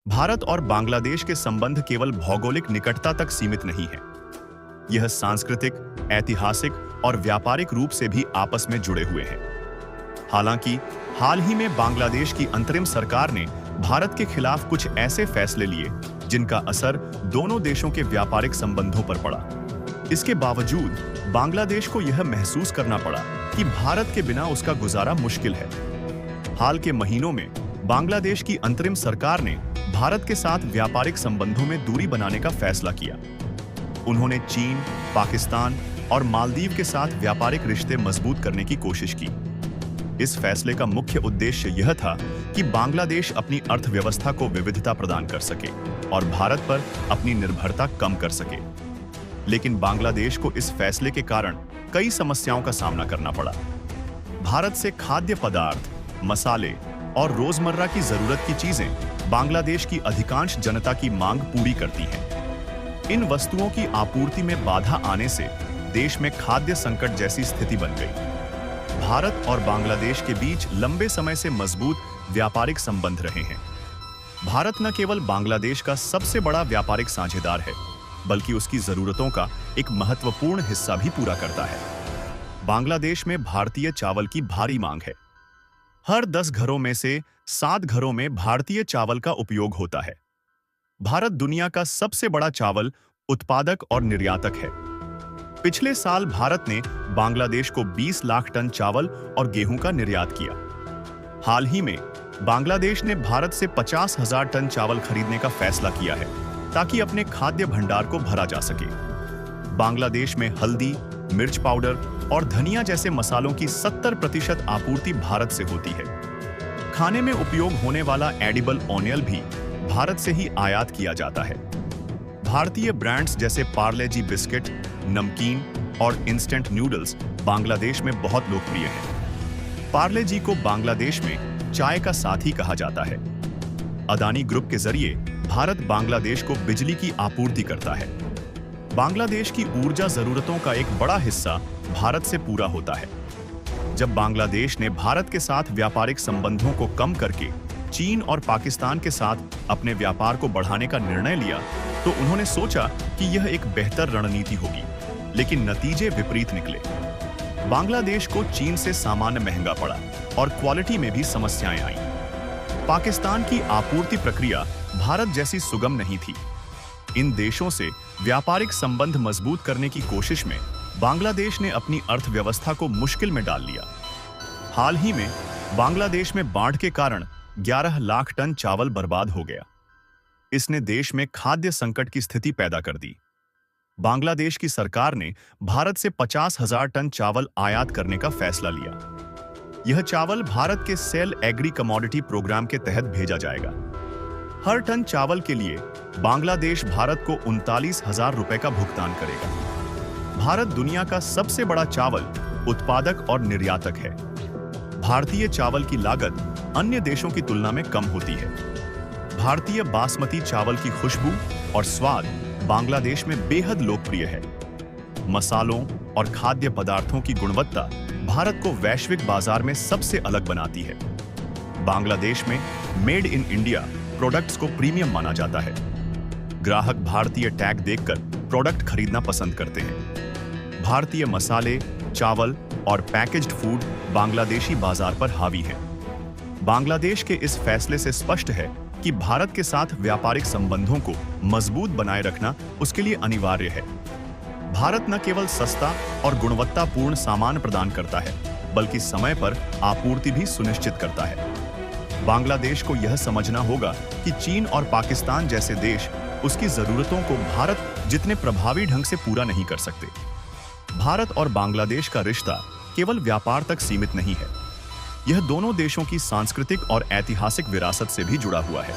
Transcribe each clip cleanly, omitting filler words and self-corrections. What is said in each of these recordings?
भारत और बांग्लादेश के संबंध केवल भौगोलिक निकटता तक सीमित नहीं है। यह सांस्कृतिक, ऐतिहासिक और व्यापारिक रूप से भी आपस में जुड़े हुए हैं। हालांकि हाल ही में बांग्लादेश की अंतरिम सरकार ने भारत के खिलाफ कुछ ऐसे फैसले लिए जिनका असर दोनों देशों के व्यापारिक संबंधों पर पड़ा। इसके बावजूद बांग्लादेश को यह महसूस करना पड़ा कि भारत के बिना उसका गुजारा मुश्किल है। हाल के महीनों में बांग्लादेश की अंतरिम सरकार ने भारत के साथ व्यापारिक संबंधों में दूरी बनाने का फैसला किया। उन्होंने चीन, पाकिस्तान और मालदीव के साथ व्यापारिक रिश्ते मजबूत करने की कोशिश की। इस फैसले का मुख्य उद्देश्य यह था कि बांग्लादेश अपनी अर्थव्यवस्था को विविधता प्रदान कर सके और भारत पर अपनी निर्भरता कम कर सके। लेकिन बांग्लादेश को इस फैसले के कारण कई समस्याओं का सामना करना पड़ा। भारत से खाद्य पदार्थ, मसाले और रोजमर्रा की जरूरत की चीजें बांग्लादेश की अधिकांश जनता की मांग पूरी करती हैं। इन वस्तुओं की आपूर्ति में बाधा आने से देश में खाद्य संकट जैसी स्थिति बन गई। भारत और बांग्लादेश के बीच लंबे समय से मजबूत व्यापारिक संबंध रहे हैं। भारत न केवल बांग्लादेश का सबसे बड़ा व्यापारिक साझेदार है, बल्कि उसकी जरूरतों का एक महत्वपूर्ण हिस्सा भी पूरा करता है। बांग्लादेश में भारतीय चावल की भारी मांग है। हर 10 घरों में से 7 घरों में भारतीय चावल का उपयोग होता है। भारत दुनिया का सबसे बड़ा चावल उत्पादक और निर्यातक है। पिछले साल भारत ने बांग्लादेश को 20 लाख टन चावल और गेहूं का निर्यात किया। हाल ही में बांग्लादेश ने भारत से 50,000 टन चावल खरीदने का फैसला किया है ताकि अपने खाद्य भंडार को भरा जा सके। बांग्लादेश में हल्दी, मिर्च पाउडर और धनिया जैसे मसालों की 70% आपूर्ति भारत से होती है। खाने में उपयोग होने वाला एडिबल ऑनियल भी भारत से ही आयात किया जाता है। भारतीय ब्रांड्स जैसे पार्ले जी बिस्किट, नमकीन और इंस्टेंट नूडल्स बांग्लादेश में बहुत लोकप्रिय हैं। पार्ले जी को बांग्लादेश में चाय का साथी कहा जाता है। अदानी ग्रुप के जरिए भारत बांग्लादेश को बिजली की आपूर्ति करता है। बांग्लादेश की ऊर्जा जरूरतों का एक बड़ा हिस्सा भारत से पूरा होता है। जब बांग्लादेश ने भारत के साथ व्यापारिक संबंधों को कम करके चीन और पाकिस्तान के साथ अपने व्यापार को बढ़ाने का निर्णय लिया, तो उन्होंने सोचा कि यह एक बेहतर रणनीति होगी, लेकिन नतीजे विपरीत निकले। बांग्लादेश को चीन से सामान महंगा पड़ा और क्वालिटी में भी समस्याएं आईं। पाकिस्तान की आपूर्ति प्रक्रिया भारत जैसी सुगम नहीं थी। इन देशों से व्यापारिक संबंध मजबूत करने की कोशिश में बांग्लादेश ने अपनी अर्थव्यवस्था को मुश्किल में डाल लिया। हाल ही में बांग्लादेश में बाढ़ के कारण 11 लाख टन चावल बर्बाद हो गया। इसने देश में खाद्य संकट की स्थिति पैदा कर दी। बांग्लादेश की सरकार ने भारत से 50,000 टन चावल आयात करने का फैसला लिया। यह चावल भारत के सेल एग्री कमोडिटी प्रोग्राम के तहत भेजा जाएगा। हर टन चावल के लिए बांग्लादेश भारत को 39,000 रुपए का भुगतान करेगा। भारत दुनिया का सबसे बड़ा चावल उत्पादक और निर्यातक है। भारतीय चावल की लागत अन्य देशों की तुलना में कम होती है। भारतीय बासमती चावल की खुशबू और स्वाद बांग्लादेश में बेहद लोकप्रिय है। मसालों और खाद्य पदार्थों की गुणवत्ता भारत को वैश्विक बाजार में सबसे अलग बनाती है। बांग्लादेश में मेड इन इंडिया प्रोडक्ट्स को प्रीमियम माना जाता है। ग्राहक भारतीय टैग देखकर प्रोडक्ट खरीदना पसंद करते हैं। भारतीय मसाले, चावल और पैकेज्ड फूड बांग्लादेशी बाजार पर हावी है। बांग्लादेश के इस फैसले से स्पष्ट है कि भारत के साथ व्यापारिक संबंधों को मजबूत बनाए रखना उसके लिए अनिवार्य है। भारत न केवल सस्ता और गुणवत्तापूर्ण सामान प्रदान करता है, बल्कि समय पर आपूर्ति भी सुनिश्चित करता है। बांग्लादेश को यह समझना होगा कि चीन और पाकिस्तान जैसे देश उसकी जरूरतों को भारत जितने प्रभावी ढंग से पूरा नहीं कर सकते। भारत और बांग्लादेश का रिश्ता केवल व्यापार तक सीमित नहीं है। यह दोनों देशों की सांस्कृतिक और ऐतिहासिक विरासत से भी जुड़ा हुआ है।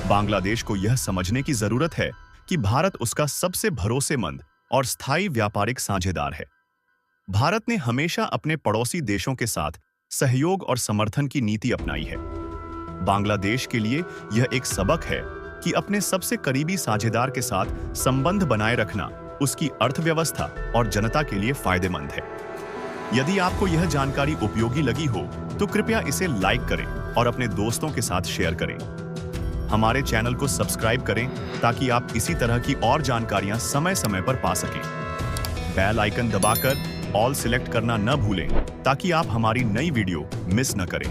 बांग्लादेश को यह समझने की जरूरत है कि भारत उसका सबसे भरोसेमंद और स्थायी व्यापारिक साझेदार है। भारत ने हमेशा अपने पड़ोसी देशों के साथ सहयोग और समर्थन की नीति अपनाई है। बांग्लादेश के लिए यह एक सबक है कि अपने सबसे करीबी साझेदार के साथ संबंध बनाए रखना उसकी अर्थव्यवस्था और जनता के लिए फायदेमंद है। यदि आपको यह जानकारी उपयोगी लगी हो तो कृपया इसे लाइक करें और अपने दोस्तों के साथ शेयर करें। हमारे चैनल को सब्सक्राइब करें ताकि आप इसी तरह की और जानकारियां समय समय पर पा सकें। बेल आइकन दबाकर ऑल सिलेक्ट करना न भूलें ताकि आप हमारी नई वीडियो मिस न करें।